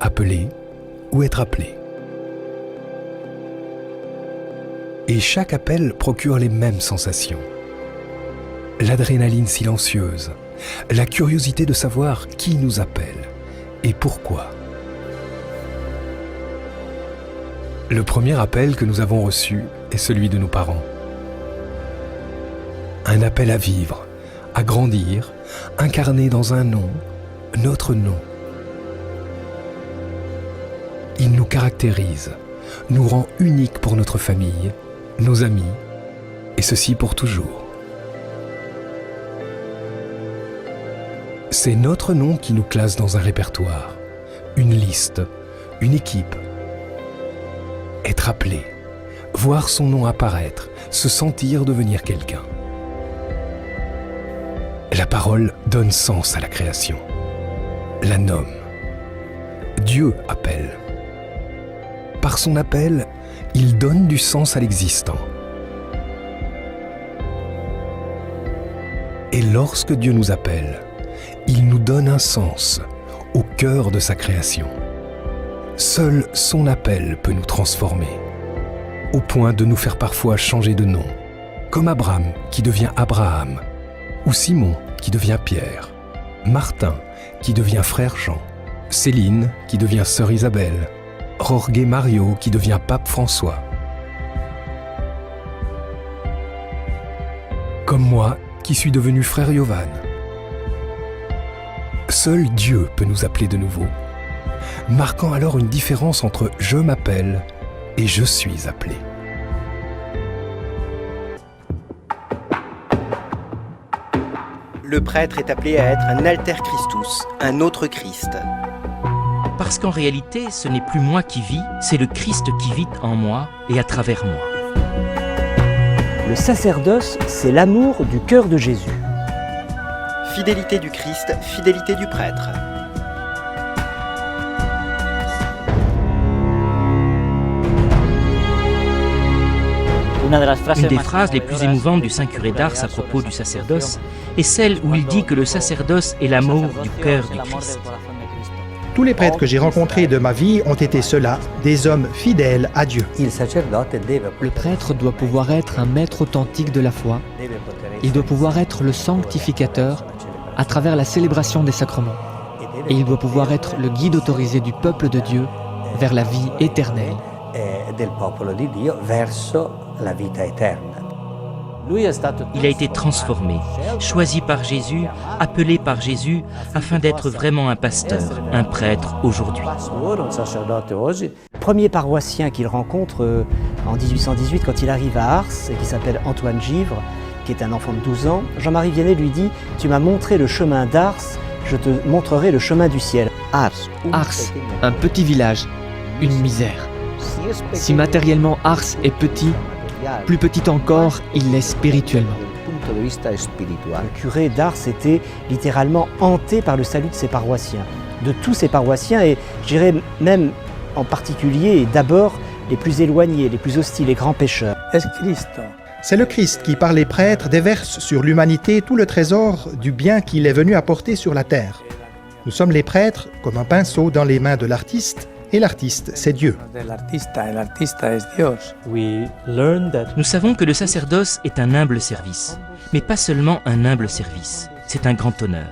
appeler ou être appelé. Et chaque appel procure les mêmes sensations. L'adrénaline silencieuse, la curiosité de savoir qui nous appelle et pourquoi. Le premier appel que nous avons reçu est celui de nos parents. Un appel à vivre, à grandir, incarné dans un nom, notre nom. Il nous caractérise, nous rend uniques pour notre famille, nos amis, et ceci pour toujours. C'est notre nom qui nous classe dans un répertoire, une liste, une équipe. Être appelé, voir son nom apparaître, se sentir devenir quelqu'un. La parole donne sens à la création, la nomme. Dieu appelle. Par son appel, il donne du sens à l'existant. Et lorsque Dieu nous appelle, il nous donne un sens au cœur de sa création. Seul son appel peut nous transformer, au point de nous faire parfois changer de nom, comme Abraham qui devient Abraham, ou Simon qui devient Pierre, Martin qui devient frère Jean, Céline qui devient sœur Isabelle, Jorge Mario qui devient pape François. Comme moi qui suis devenu frère Yovan. Seul Dieu peut nous appeler de nouveau, marquant alors une différence entre « je m'appelle » et « je suis appelé ». Le prêtre est appelé à être un alter Christus, un autre Christ. Parce qu'en réalité, ce n'est plus moi qui vis, c'est le Christ qui vit en moi et à travers moi. Le sacerdoce, c'est l'amour du cœur de Jésus. Fidélité du Christ, fidélité du prêtre. Une des phrases les plus émouvantes du saint curé d'Ars à propos du sacerdoce est celle où il dit que le sacerdoce est l'amour du cœur du Christ. Tous les prêtres que j'ai rencontrés de ma vie ont été ceux-là, des hommes fidèles à Dieu. Le prêtre doit pouvoir être un maître authentique de la foi. Il doit pouvoir être le sanctificateur à travers la célébration des sacrements. Et il doit pouvoir être le guide autorisé du peuple de Dieu vers la vie éternelle. Il a été transformé, choisi par Jésus, appelé par Jésus, afin d'être vraiment un pasteur, un prêtre aujourd'hui. Premier paroissien qu'il rencontre en 1818 quand il arrive à Ars, et qui s'appelle Antoine Givre, qui est un enfant de 12 ans, Jean-Marie Vianney lui dit « Tu m'as montré le chemin d'Ars, je te montrerai le chemin du ciel. » Ars, un petit village, une misère. Si matériellement Ars est petit, plus petit encore, il l'est spirituellement. Le curé d'Ars était littéralement hanté par le salut de ses paroissiens, de tous ses paroissiens, et je dirais même en particulier et d'abord les plus éloignés, les plus hostiles, les grands pécheurs. C'est le Christ qui, par les prêtres, déverse sur l'humanité tout le trésor du bien qu'il est venu apporter sur la terre. Nous sommes les prêtres comme un pinceau dans les mains de l'artiste, et l'artiste, c'est Dieu. Nous savons que le sacerdoce est un humble service, mais pas seulement un humble service, c'est un grand honneur.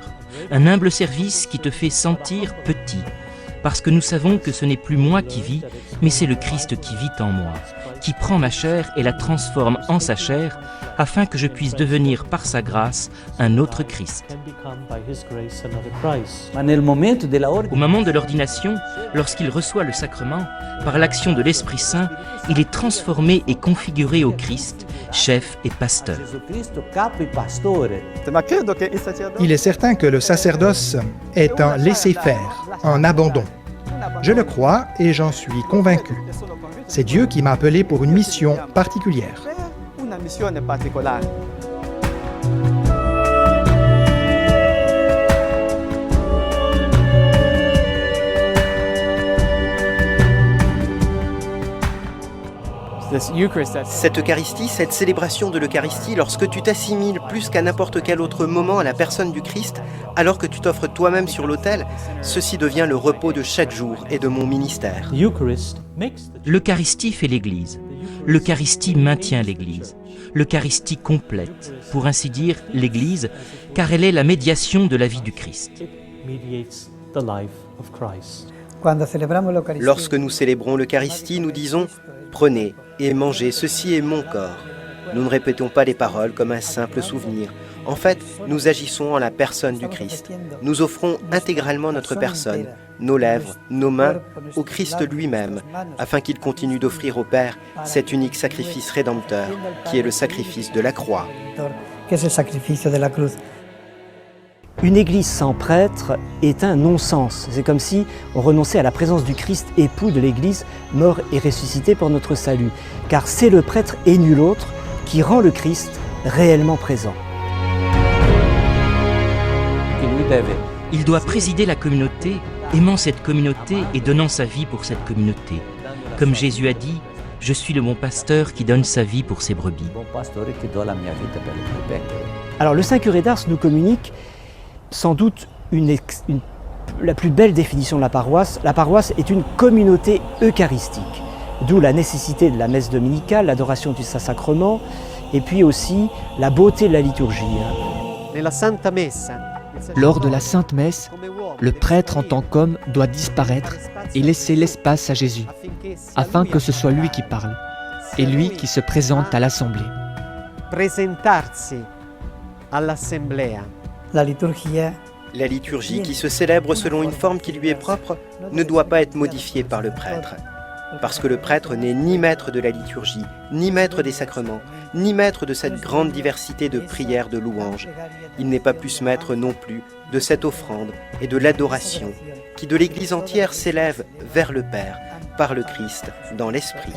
Un humble service qui te fait sentir petit, parce que nous savons que ce n'est plus moi qui vis, mais c'est le Christ qui vit en moi, qui prend ma chair et la transforme en sa chair, afin que je puisse devenir par sa grâce un autre Christ. Au moment de l'ordination, lorsqu'il reçoit le sacrement, par l'action de l'Esprit Saint, il est transformé et configuré au Christ, chef et pasteur. Il est certain que le sacerdoce est un laisser-faire, un abandon. Je le crois et j'en suis convaincu. C'est Dieu qui m'a appelé pour une mission particulière. Cette Eucharistie, cette célébration de l'Eucharistie, lorsque tu t'assimiles plus qu'à n'importe quel autre moment à la personne du Christ, alors que tu t'offres toi-même sur l'autel, ceci devient le repos de chaque jour et de mon ministère. L'Eucharistie fait l'Église. L'Eucharistie maintient l'Église. L'Eucharistie complète, pour ainsi dire, l'Église, car elle est la médiation de la vie du Christ. Lorsque nous célébrons l'Eucharistie, nous disons « Prenez et mangez, ceci est mon corps ». Nous ne répétons pas les paroles comme un simple souvenir. En fait, nous agissons en la personne du Christ. Nous offrons intégralement notre personne, nos lèvres, nos mains, au Christ lui-même, afin qu'il continue d'offrir au Père cet unique sacrifice rédempteur, qui est le sacrifice de la croix. Une église sans prêtre est un non-sens. C'est comme si on renonçait à la présence du Christ, époux de l'église, mort et ressuscité pour notre salut. Car c'est le prêtre et nul autre qui rend le Christ réellement présent. Il doit présider la communauté, aimant cette communauté et donnant sa vie pour cette communauté. Comme Jésus a dit, « Je suis le bon pasteur qui donne sa vie pour ses brebis ». Alors le Saint Curé d'Ars nous communique sans doute la plus belle définition de la paroisse. La paroisse est une communauté eucharistique, d'où la nécessité de la messe dominicale, l'adoration du Saint-Sacrement, et puis aussi la beauté de la liturgie. Lors de la Sainte Messe, le prêtre en tant qu'homme doit disparaître et laisser l'espace à Jésus, afin que ce soit lui qui parle, et lui qui se présente à l'Assemblée. La liturgie, qui se célèbre selon une forme qui lui est propre, ne doit pas être modifiée par le prêtre. Parce que le prêtre n'est ni maître de la liturgie, ni maître des sacrements, ni maître de cette grande diversité de prières, de louanges. Il n'est pas plus maître non plus de cette offrande et de l'adoration qui de l'Église entière s'élève vers le Père, par le Christ, dans l'Esprit.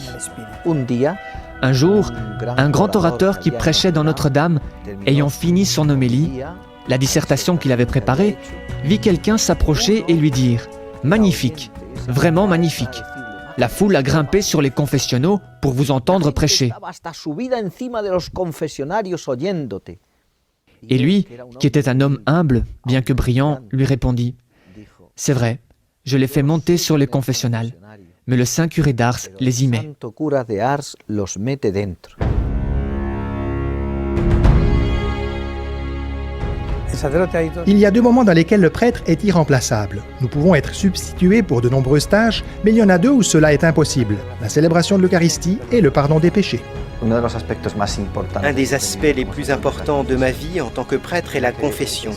Un jour, un grand orateur qui prêchait dans Notre-Dame, ayant fini son homélie, la dissertation qu'il avait préparée, vit quelqu'un s'approcher et lui dire « Magnifique, vraiment magnifique ». La foule a grimpé sur les confessionnaux pour vous entendre prêcher. Et lui, qui était un homme humble, bien que brillant, lui répondit « C'est vrai, je les fais monter sur les confessionnals, mais le Saint Curé d'Ars les y met. » Il y a deux moments dans lesquels le prêtre est irremplaçable. Nous pouvons être substitués pour de nombreuses tâches, mais il y en a deux où cela est impossible, la célébration de l'Eucharistie et le pardon des péchés. Un des aspects les plus importants de ma vie en tant que prêtre est la confession,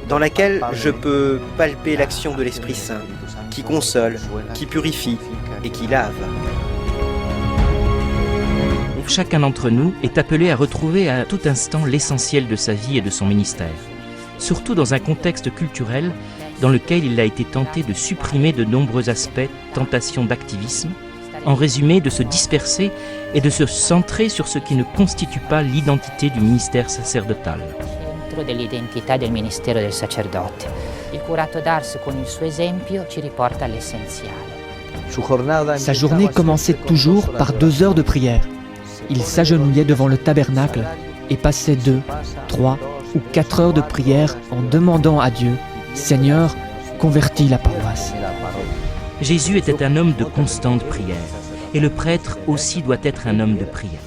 dans laquelle je peux palper l'action de l'Esprit Saint, qui console, qui purifie et qui lave. Chacun d'entre nous est appelé à retrouver à tout instant l'essentiel de sa vie et de son ministère. Surtout dans un contexte culturel dans lequel il a été tenté de supprimer de nombreux aspects, tentations d'activisme, en résumé de se disperser et de se centrer sur ce qui ne constitue pas l'identité du ministère sacerdotal. Dell'identità del ministero del sacerdote. Il curato d'Ars con il suo esempio ci riporta all'essenziale. Sa journée commençait toujours par 2 heures de prière. Il s'agenouillait devant le tabernacle et passait 2, 3 ou 4 heures de prière en demandant à Dieu « Seigneur, convertis la paroisse ». Jésus était un homme de constante prière, et le prêtre aussi doit être un homme de prière.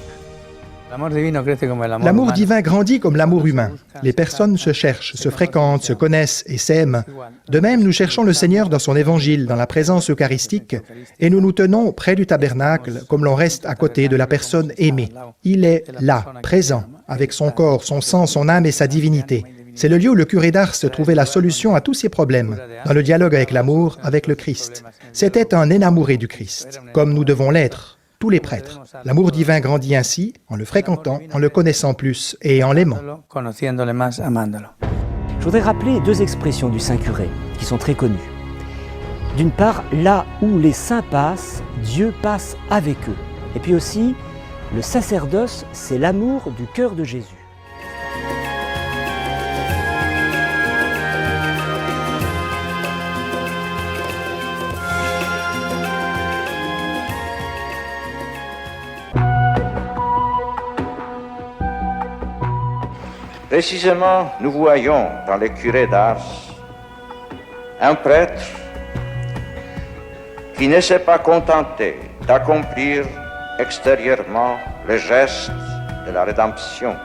L'amour divin grandit comme l'amour humain. Les personnes se cherchent, se fréquentent, se connaissent et s'aiment. De même, nous cherchons le Seigneur dans son évangile, dans la présence eucharistique, et nous nous tenons près du tabernacle comme l'on reste à côté de la personne aimée. Il est là, présent, avec son corps, son sang, son âme et sa divinité. C'est le lieu où le curé d'Ars trouvait la solution à tous ses problèmes, dans le dialogue avec l'amour, avec le Christ. C'était un énamouré du Christ, comme nous devons l'être. Tous les prêtres. L'amour divin grandit ainsi, en le fréquentant, en le connaissant plus et en l'aimant. Je voudrais rappeler 2 expressions du Saint Curé, qui sont très connues. D'une part, là où les saints passent, Dieu passe avec eux. Et puis aussi, le sacerdoce, c'est l'amour du cœur de Jésus. Précisément, nous voyons dans le curé d'Ars un prêtre qui ne s'est pas contenté d'accomplir extérieurement le geste de la rédemption.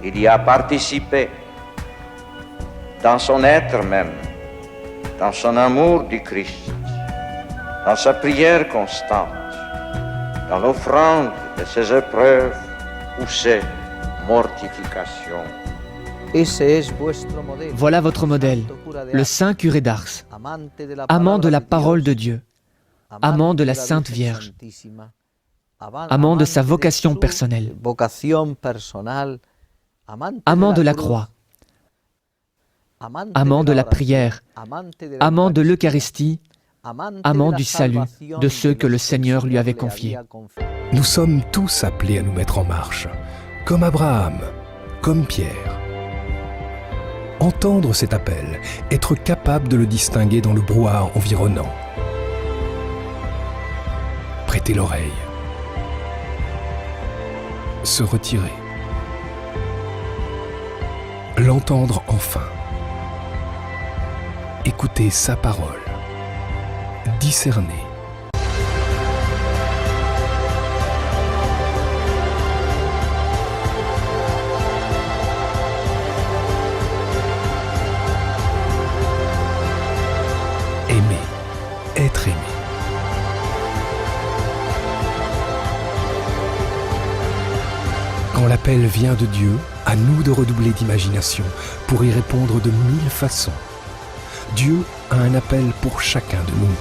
Il y a participé dans son être même, dans son amour du Christ, dans sa prière constante, dans l'offrande de ses épreuves ou ses mortifications. Voilà votre modèle, le saint curé d'Ars, amant de la parole de Dieu, amant de la Sainte Vierge, amant de sa vocation personnelle, amant de la croix, amant de la prière, amant de l'Eucharistie, amant du salut de ceux que le Seigneur lui avait confiés. Nous sommes tous appelés à nous mettre en marche, comme Abraham, comme Pierre. Entendre cet appel, être capable de le distinguer dans le brouhaha environnant. Prêter l'oreille. Se retirer. L'entendre enfin. Écouter sa parole. Discerner. Aimer, être aimé. Quand l'appel vient de Dieu, à nous de redoubler d'imagination pour y répondre de 1000 façons. Dieu a un appel pour chacun de nous.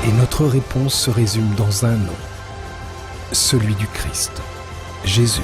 Et notre réponse se résume dans un nom, celui du Christ, Jésus.